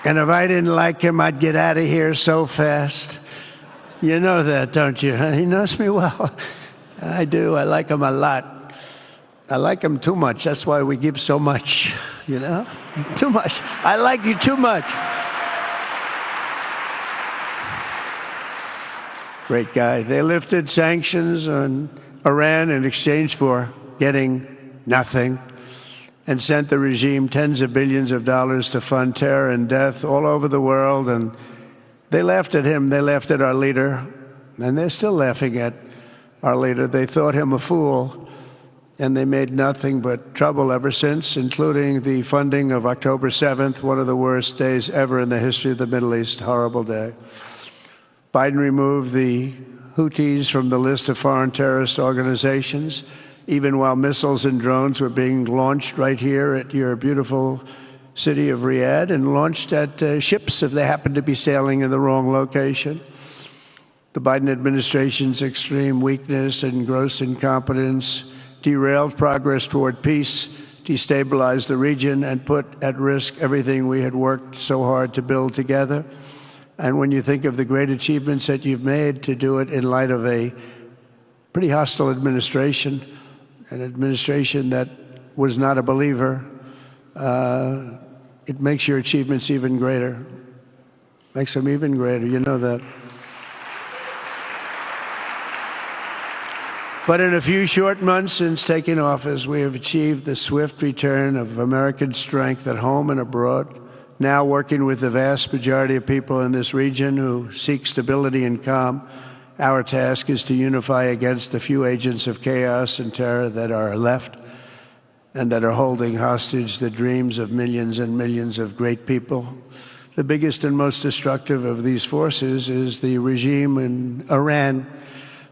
And if I didn't like him, I'd get out of here so fast. You know that, don't you? He knows me well. I do. I like him a lot. I like him too much. That's why we give so much, you know? Too much. I like you too much. Great guy. They lifted sanctions on Iran in exchange for getting nothing, and sent the regime tens of billions of dollars to fund terror and death all over the world. And they laughed at him. They laughed at our leader. And they're still laughing at our leader. They thought him a fool. And they made nothing but trouble ever since, including the funding of October 7th, one of the worst days ever in the history of the Middle East. Horrible day. Biden removed the Houthis from the list of foreign terrorist organizations, even while missiles and drones were being launched right here at your beautiful city of Riyadh, and launched at ships if they happened to be sailing in the wrong location. The Biden administration's extreme weakness and gross incompetence derailed progress toward peace, destabilized the region, and put at risk everything we had worked so hard to build together. And when you think of the great achievements that you've made, to do it in light of a pretty hostile administration, an administration that was not a believer, it makes your achievements even greater. Makes them even greater, you know that. But in a few short months since taking office, we have achieved the swift return of American strength at home and abroad, now working with the vast majority of people in this region who seek stability and calm. Our task is to unify against the few agents of chaos and terror that are left and that are holding hostage the dreams of millions and millions of great people. The biggest and most destructive of these forces is the regime in Iran,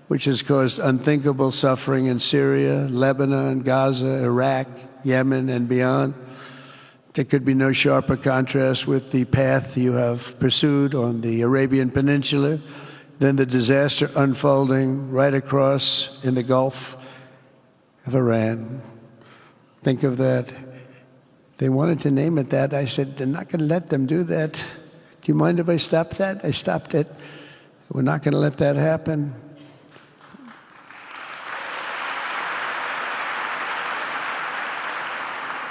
which has caused unthinkable suffering in Syria, Lebanon, Gaza, Iraq, Yemen, and beyond. There could be no sharper contrast with the path you have pursued on the Arabian Peninsula than the disaster unfolding right across in the Gulf of Iran. Think of that. They wanted to name it that. I said, they're not going to let them do that. Do you mind if I stop that? I stopped it. We're not going to let that happen.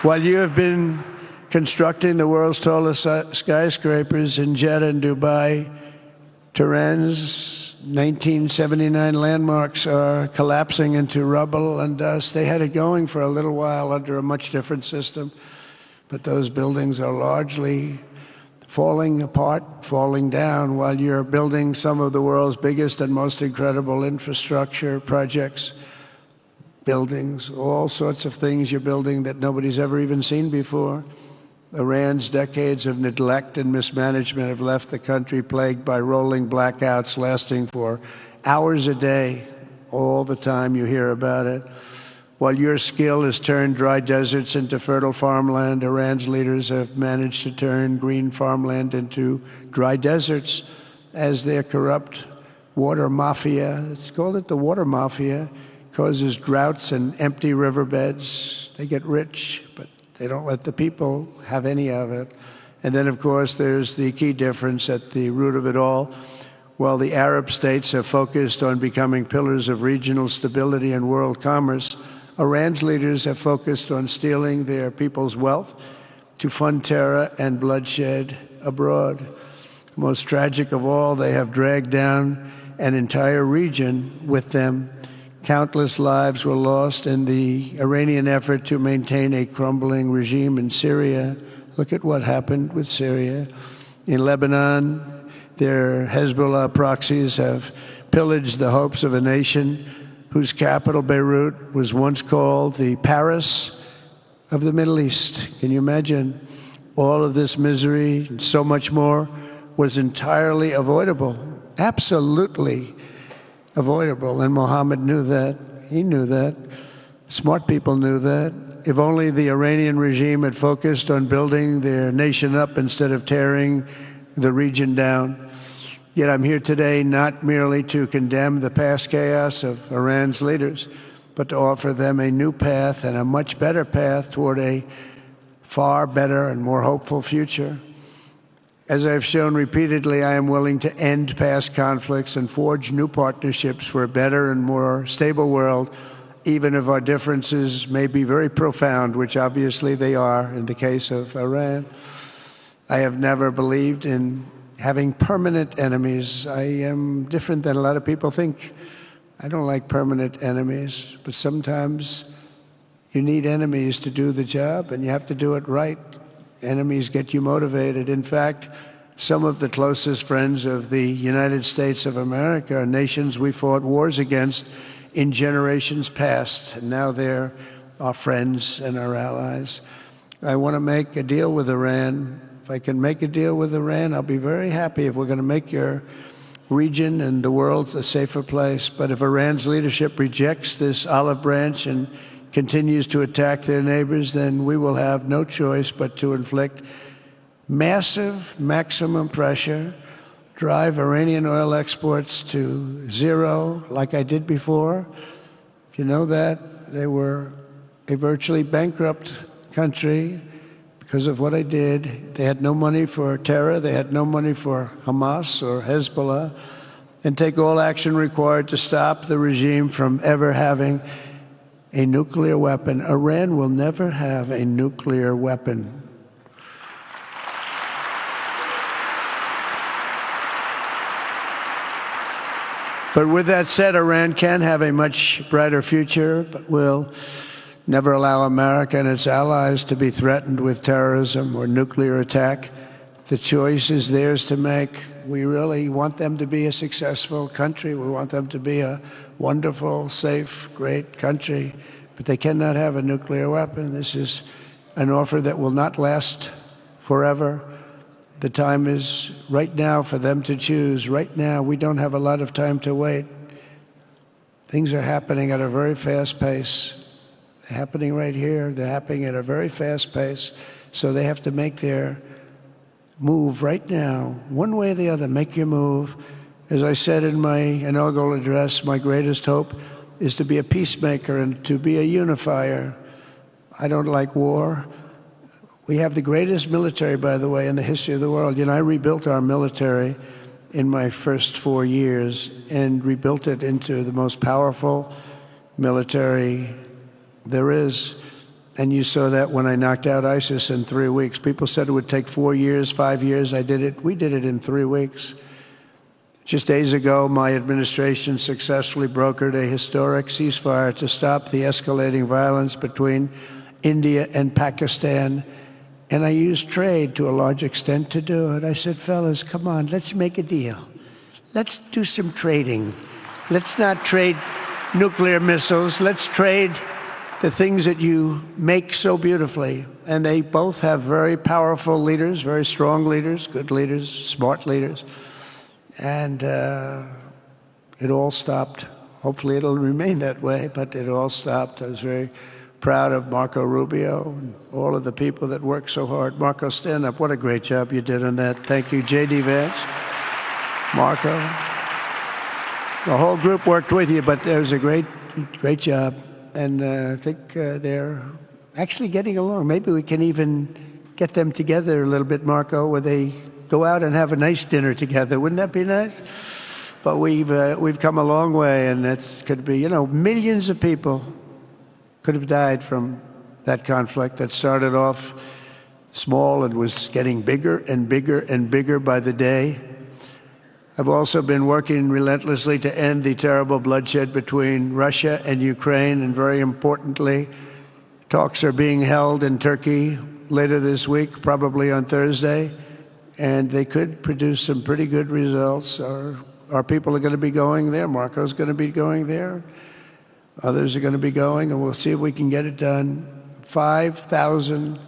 While you have been constructing the world's tallest skyscrapers in Jeddah and Dubai, Tehran's 1979 landmarks are collapsing into rubble and dust. They had it going for a little while under a much different system, but those buildings are largely falling apart, falling down, while you're building some of the world's biggest and most incredible infrastructure projects, buildings, all sorts of things you're building that nobody's ever even seen before. Iran's decades of neglect and mismanagement have left the country plagued by rolling blackouts lasting for hours a day. All the time you hear about it. While your skill has turned dry deserts into fertile farmland, Iran's leaders have managed to turn green farmland into dry deserts as their corrupt water mafia, let's call it the water mafia, causes droughts and empty riverbeds. They get rich, but they don't let the people have any of it. And then, of course, there's the key difference at the root of it all. While the Arab states have focused on becoming pillars of regional stability and world commerce, Iran's leaders have focused on stealing their people's wealth to fund terror and bloodshed abroad. Most tragic of all, they have dragged down an entire region with them. Countless lives were lost in the Iranian effort to maintain a crumbling regime in Syria. Look at what happened with Syria. In Lebanon, their Hezbollah proxies have pillaged the hopes of a nation whose capital, Beirut, was once called the Paris of the Middle East. Can you imagine? All of this misery and so much more was entirely avoidable, absolutely avoidable, and Mohammed knew that. He knew that. Smart people knew that. If only the Iranian regime had focused on building their nation up instead of tearing the region down. Yet I'm here today not merely to condemn the past chaos of Iran's leaders, but to offer them a new path and a much better path toward a far better and more hopeful future. As I've shown repeatedly, I am willing to end past conflicts and forge new partnerships for a better and more stable world, even if our differences may be very profound, which obviously they are in the case of Iran. I have never believed in having permanent enemies. I am different than a lot of people think. I don't like permanent enemies, but sometimes you need enemies to do the job, and you have to do it right. Enemies get you motivated. In fact, some of the closest friends of the United States of America are nations we fought wars against in generations past, and now they're our friends and our allies. I want to make a deal with Iran. If I can make a deal with Iran, I'll be very happy if we're going to make your region and the world a safer place. But if Iran's leadership rejects this olive branch and continues to attack their neighbors, then we will have no choice but to inflict massive, maximum pressure, drive Iranian oil exports to zero, like I did before. If you know that, they were a virtually bankrupt country because of what I did. They had no money for terror. They had no money for Hamas or Hezbollah, and take all action required to stop the regime from ever having a nuclear weapon. Iran will never have a nuclear weapon. But with that said, Iran can have a much brighter future, but will never allow America and its allies to be threatened with terrorism or nuclear attack. The choice is theirs to make. We really want them to be a successful country. We want them to be a wonderful, safe, great country, but they cannot have a nuclear weapon. This is an offer that will not last forever. The time is right now for them to choose. Right now, we don't have a lot of time to wait. Things are happening at a very fast pace. They're happening right here. They're happening at a very fast pace. So they have to make their move right now, one way or the other. Make your move. As I said in my inaugural address, my greatest hope is to be a peacemaker and to be a unifier. I don't like war. We have the greatest military, by the way, in the history of the world. You know, I rebuilt our military in my first 4 years and rebuilt it into the most powerful military there is. And you saw that when I knocked out ISIS in 3 weeks. People said it would take 4 years, 5 years. I did it. We did it in 3 weeks. Just days ago, my administration successfully brokered a historic ceasefire to stop the escalating violence between India and Pakistan. And I used trade to a large extent to do it. I said, fellas, come on, let's make a deal. Let's do some trading. Let's not trade nuclear missiles. Let's trade the things that you make so beautifully. And they both have very powerful leaders, very strong leaders, good leaders, smart leaders. And it all stopped. Hopefully it'll remain that way, but it all stopped. I was very proud of Marco Rubio and all of the people that worked so hard. Marco, stand up. What a great job you did on that. Thank you, J.D. Vance, Marco. The whole group worked with you, but it was a great job. And I think they're actually getting along. Maybe we can even get them together a little bit, Marco, where they go out and have a nice dinner together. Wouldn't that be nice? But we've come a long way, and it could be, you know, millions of people could have died from that conflict that started off small and was getting bigger and bigger and bigger by the day. I've also been working relentlessly to end the terrible bloodshed between Russia and Ukraine, and very importantly, talks are being held in Turkey later this week, probably on Thursday, and they could produce some pretty good results. Our people are going to be going there. Marco's going to be going there. Others are going to be going, and we'll see if we can get it done. 5,000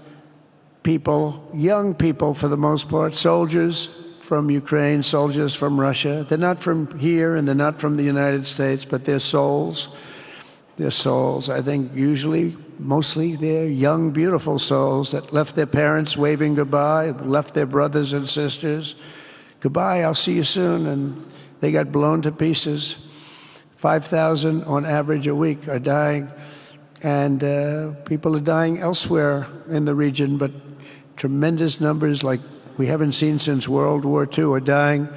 people, young people for the most part, soldiers from Ukraine, soldiers from Russia. They're not from here and they're not from the United States, but they're souls. They're souls. I think usually, mostly, they're young, beautiful souls that left their parents waving goodbye, left their brothers and sisters. Goodbye, I'll see you soon. And they got blown to pieces. 5,000 on average a week are dying, and people are dying elsewhere in the region, but tremendous numbers like we haven't seen since World War II are dying,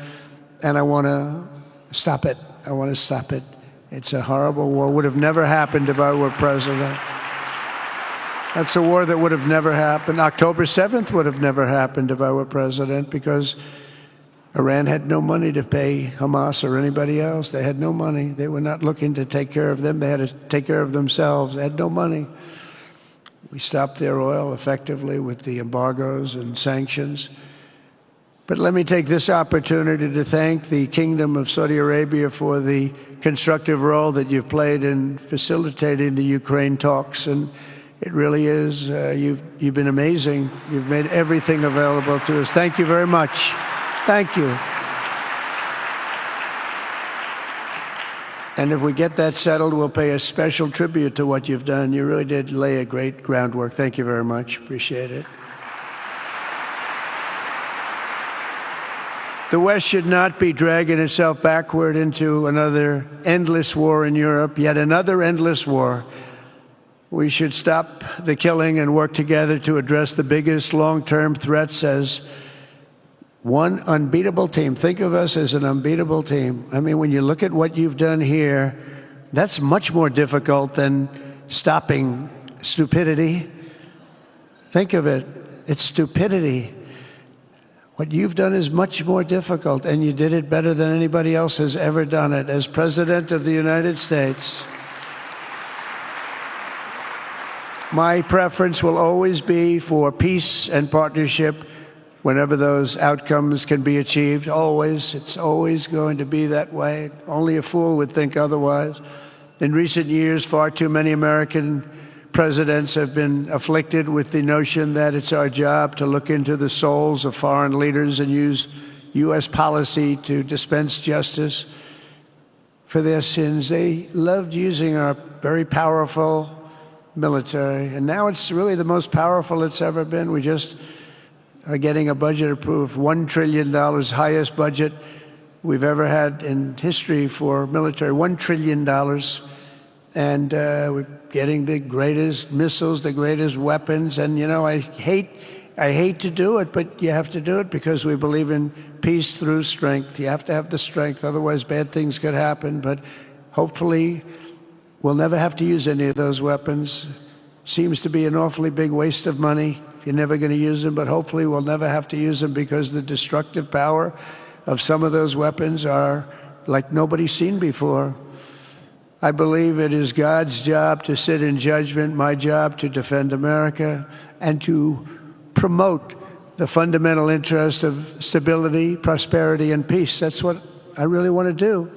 and I want to stop it. I want to stop it. It's a horrible war. Would have never happened if I were president. That's a war that would have never happened. October 7th would have never happened if I were president, because Iran had no money to pay Hamas or anybody else. They had no money. They were not looking to take care of them. They had to take care of themselves. They had no money. We stopped their oil effectively with the embargoes and sanctions. But let me take this opportunity to thank the Kingdom of Saudi Arabia for the constructive role that you've played in facilitating the Ukraine talks. And it really is, you've been amazing. You've made everything available to us. Thank you very much. Thank you. And if we get that settled, we'll pay a special tribute to what you've done. You really did lay a great groundwork. Thank you very much. Appreciate it. The West should not be dragging itself backward into another endless war in Europe, yet another endless war. We should stop the killing and work together to address the biggest long-term threats as one unbeatable team. Think of us as an unbeatable team. I mean, when you look at what you've done here, that's much more difficult than stopping stupidity. Think of it. It's stupidity. What you've done is much more difficult, and you did it better than anybody else has ever done it. As President of the United States, my preference will always be for peace and partnership whenever those outcomes can be achieved. Always. It's always going to be that way. Only a fool would think otherwise. In recent years, far too many American presidents have been afflicted with the notion that it's our job to look into the souls of foreign leaders and use U.S. policy to dispense justice for their sins. They loved using our very powerful military, and now it's really the most powerful it's ever been. We just are getting a budget approved, $1 trillion, highest budget we've ever had in history for military, $1 trillion. And we're getting the greatest missiles, the greatest weapons. And, you know, I hate to do it, but you have to do it because we believe in peace through strength. You have to have the strength, otherwise bad things could happen. But hopefully we'll never have to use any of those weapons. Seems to be an awfully big waste of money if you're never going to use them, but hopefully we'll never have to use them, because the destructive power of some of those weapons are like nobody's seen before. I believe it is God's job to sit in judgment, my job to defend America and to promote the fundamental interest of stability, prosperity, and peace. That's what I really want to do.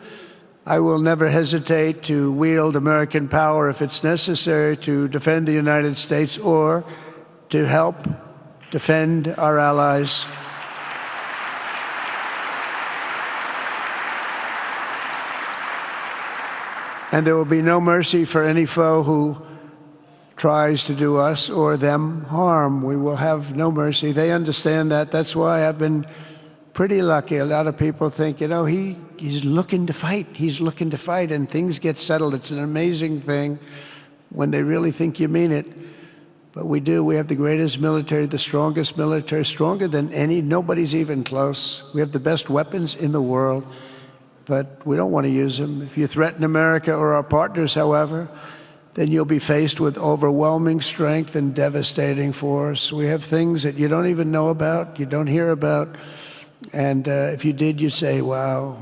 I will never hesitate to wield American power if it's necessary to defend the United States or to help defend our allies. And there will be no mercy for any foe who tries to do us or them harm. We will have no mercy. They understand that. That's why I've been pretty lucky. A lot of people think, you know, he's looking to fight. He's looking to fight, and things get settled. It's an amazing thing when they really think you mean it. But we do. We have the greatest military, the strongest military, stronger than any. Nobody's even close. We have the best weapons in the world, but we don't want to use them. If you threaten America or our partners, however, then you'll be faced with overwhelming strength and devastating force. We have things that you don't even know about, you don't hear about, and if you did, you'd say, wow.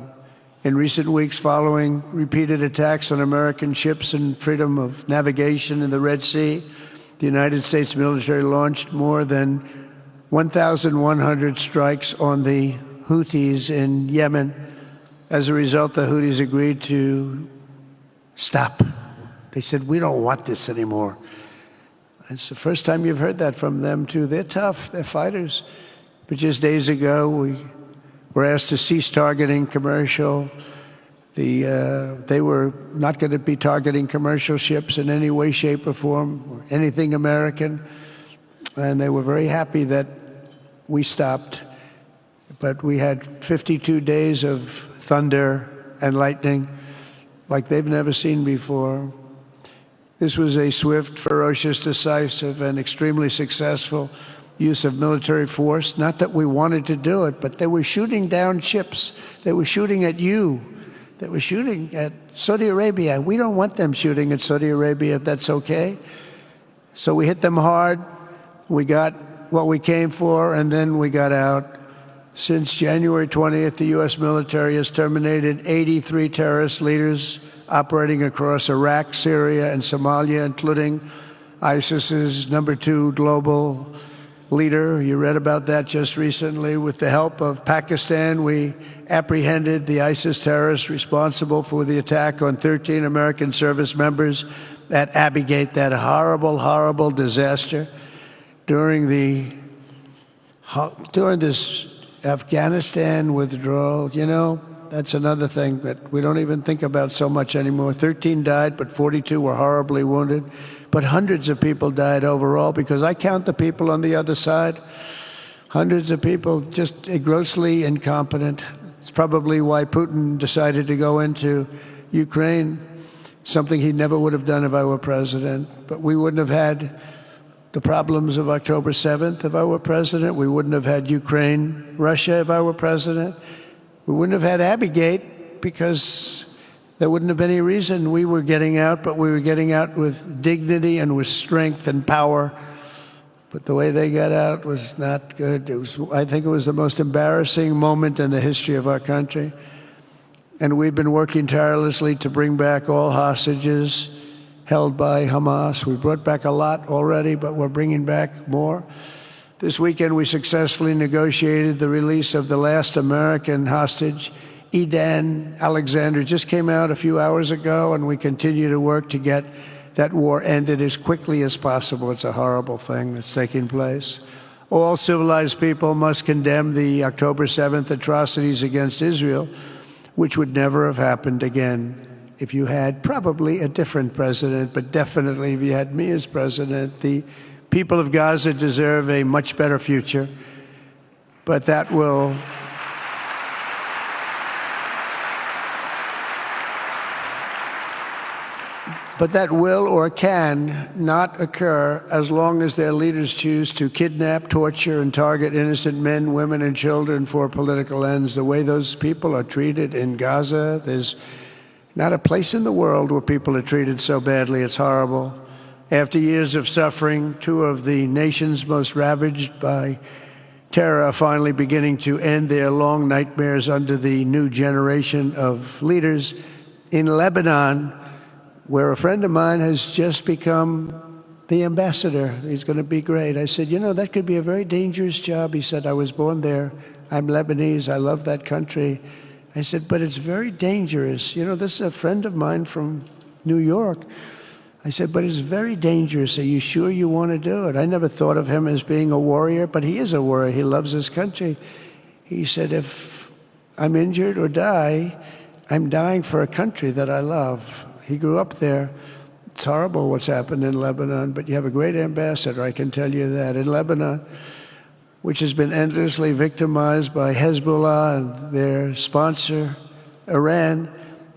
In recent weeks, following repeated attacks on American ships and freedom of navigation in the Red Sea, the United States military launched more than 1,100 strikes on the Houthis in Yemen. As a result, the Houthis agreed to stop. They said, we don't want this anymore. It's the first time you've heard that from them, too. They're tough. They're fighters. But just days ago, we were asked to cease targeting commercial. They were not going to be targeting commercial ships in any way, shape, or form, or anything American. And they were very happy that we stopped. But we had 52 days of thunder and lightning like they've never seen before. This was a swift, ferocious, decisive, and extremely successful use of military force. Not that we wanted to do it, but they were shooting down ships. They were shooting at you. They were shooting at Saudi Arabia. We don't want them shooting at Saudi Arabia, if that's okay. So we hit them hard. We got what we came for, and then we got out. Since January 20th, the U.S. military has terminated 83 terrorist leaders operating across Iraq, Syria, and Somalia, including ISIS's #2 global leader. You read about that just recently. With the help of Pakistan, we apprehended the ISIS terrorists responsible for the attack on 13 American service members at Abbey Gate, that horrible, horrible disaster. During this Afghanistan withdrawal, you know, that's another thing that we don't even think about so much anymore. 13 died, but 42 were horribly wounded. But hundreds of people died overall, because I count the people on the other side. Hundreds of people just grossly incompetent. It's probably why Putin decided to go into Ukraine, something he never would have done if I were president. But we wouldn't have had the problems of October 7th if I were president. We wouldn't have had Ukraine, Russia if I were president. We wouldn't have had Abbey Gate, because there wouldn't have been any reason we were getting out, but we were getting out with dignity and with strength and power. But the way they got out was not good. I think it was the most embarrassing moment in the history of our country. And we've been working tirelessly to bring back all hostages held by Hamas. We brought back a lot already, but we're bringing back more. This weekend, we successfully negotiated the release of the last American hostage, Edan Alexander. Just came out a few hours ago, and we continue to work to get that war ended as quickly as possible. It's a horrible thing that's taking place. All civilized people must condemn the October 7th atrocities against Israel, which would never have happened again if you had probably a different president, but definitely if you had me as president. The people of Gaza deserve a much better future, but that will or can not occur as long as their leaders choose to kidnap, torture, and target innocent men, women, and children for political ends. The way those people are treated in Gaza, there's not a place in the world where people are treated so badly. It's horrible. After years of suffering, two of the nations most ravaged by terror are finally beginning to end their long nightmares under the new generation of leaders. In Lebanon, where a friend of mine has just become the ambassador. He's going to be great. I said, you know, that could be a very dangerous job. He said, I was born there. I'm Lebanese. I love that country. I said, but it's very dangerous. You know, this is a friend of mine from New York. I said, but it's very dangerous. Are you sure you want to do it? I never thought of him as being a warrior, but he is a warrior. He loves his country. He said, if I'm injured or die, I'm dying for a country that I love. He grew up there. It's horrible what's happened in Lebanon, but you have a great ambassador, I can tell you that. In Lebanon, which has been endlessly victimized by Hezbollah and their sponsor, Iran,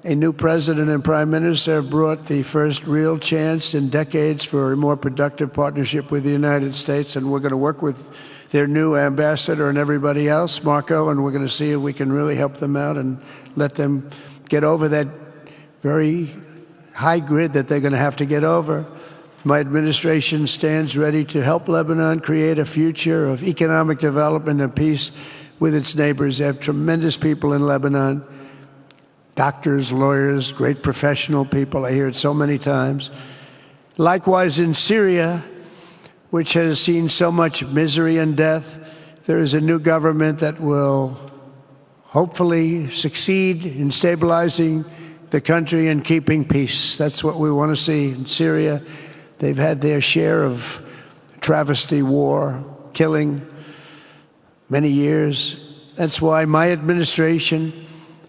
a new president and prime minister brought the first real chance in decades for a more productive partnership with the United States, and we're going to work with their new ambassador and everybody else, Marco, and we're going to see if we can really help them out and let them get over that very high grid that they're going to have to get over. My administration stands ready to help Lebanon create a future of economic development and peace with its neighbors. They have tremendous people in Lebanon, doctors, lawyers, great professional people. I hear it so many times. Likewise, in Syria, which has seen so much misery and death, there is a new government that will hopefully succeed in stabilizing the country and keeping peace. That's what we want to see in Syria. They've had their share of travesty, war, killing, many years. That's why my administration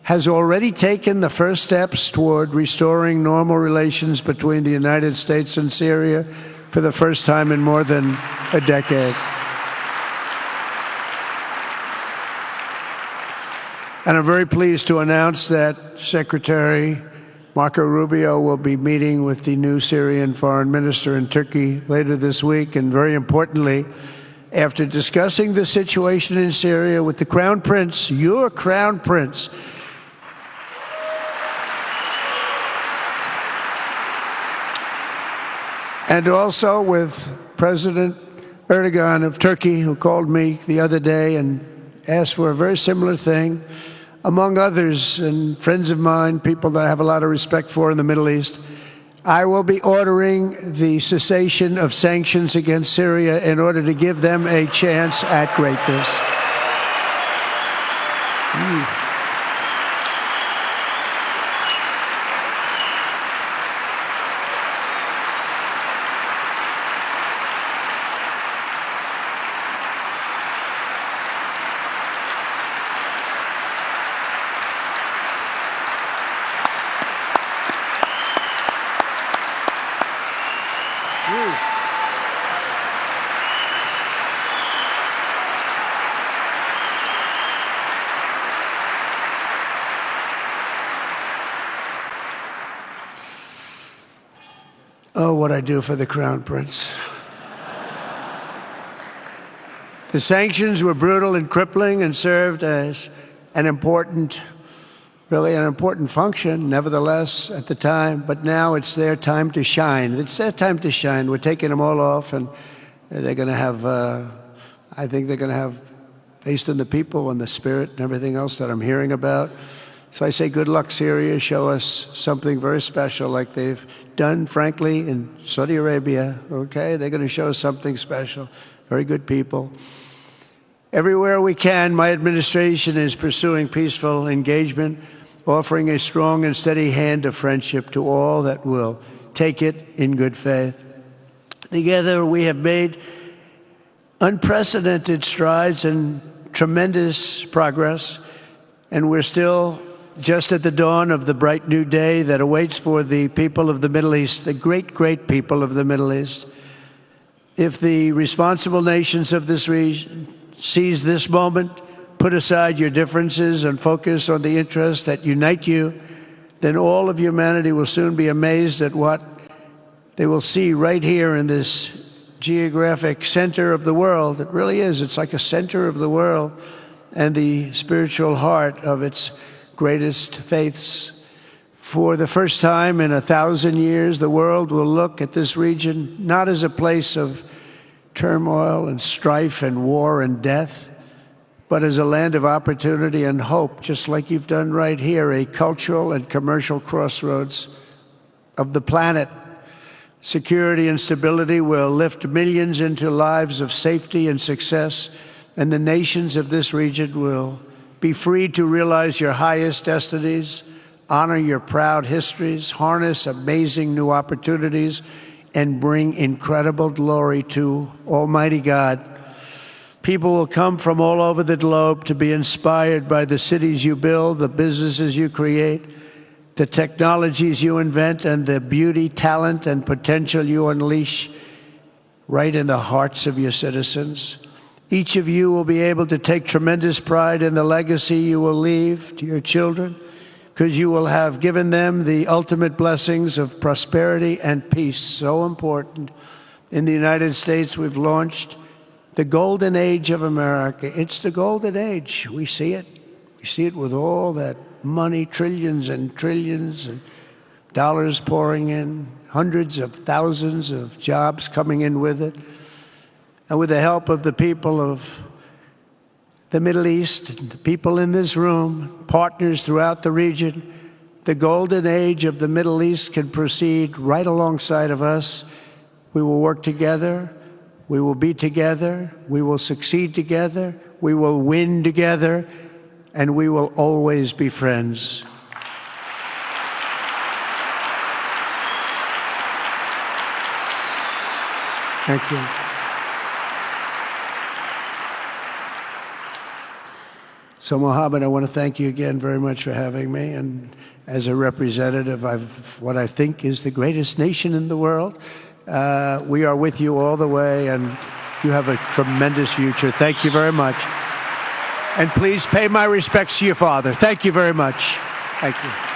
has already taken the first steps toward restoring normal relations between the United States and Syria for the first time in more than a decade. And I'm very pleased to announce that Secretary Marco Rubio will be meeting with the new Syrian foreign minister in Turkey later this week. And very importantly, after discussing the situation in Syria with the Crown Prince, your Crown Prince, and also with President Erdogan of Turkey, who called me the other day and asked for a very similar thing, among others, and friends of mine, people that I have a lot of respect for in the Middle East. I will be ordering the cessation of sanctions against Syria in order to give them a chance at greatness. Oh, what I do for the Crown Prince. The sanctions were brutal and crippling and served as an important, really an important function, nevertheless, at the time. But now it's their time to shine. It's their time to shine. We're taking them all off, and they're going to have, I think they're going to have, based on the people and the spirit and everything else that I'm hearing about. So I say, good luck, Syria. Show us something very special like they've done, frankly, in Saudi Arabia. Okay? They're going to show us something special. Very good people. Everywhere we can, my administration is pursuing peaceful engagement, offering a strong and steady hand of friendship to all that will take it in good faith. Together, we have made unprecedented strides and tremendous progress, and we're still just at the dawn of the bright new day that awaits for the people of the Middle East, the great, great people of the Middle East. If the responsible nations of this region seize this moment, put aside your differences and focus on the interests that unite you, then all of humanity will soon be amazed at what they will see right here in this geographic center of the world. It really is. It's like a center of the world and the spiritual heart of its greatest faiths. For the first time in 1,000 years, the world will look at this region not as a place of turmoil and strife and war and death, but as a land of opportunity and hope, just like you've done right here, a cultural and commercial crossroads of the planet. Security and stability will lift millions into lives of safety and success, and the nations of this region will be free to realize your highest destinies, honor your proud histories, harness amazing new opportunities, and bring incredible glory to Almighty God. People will come from all over the globe to be inspired by the cities you build, the businesses you create, the technologies you invent, and the beauty, talent, and potential you unleash right in the hearts of your citizens. Each of you will be able to take tremendous pride in the legacy you will leave to your children, because you will have given them the ultimate blessings of prosperity and peace. So important. In the United States, we've launched the golden age of America. It's the golden age. We see it. We see it with all that money, trillions and trillions of dollars pouring in, hundreds of thousands of jobs coming in with it. And with the help of the people of the Middle East, the people in this room, partners throughout the region, the golden age of the Middle East can proceed right alongside of us. We will work together. We will be together. We will succeed together. We will win together. And we will always be friends. Thank you. So, Mohammed, I want to thank you again very much for having me. And as a representative of what I think is the greatest nation in the world, we are with you all the way, and you have a tremendous future. Thank you very much. And please pay my respects to your father. Thank you very much. Thank you.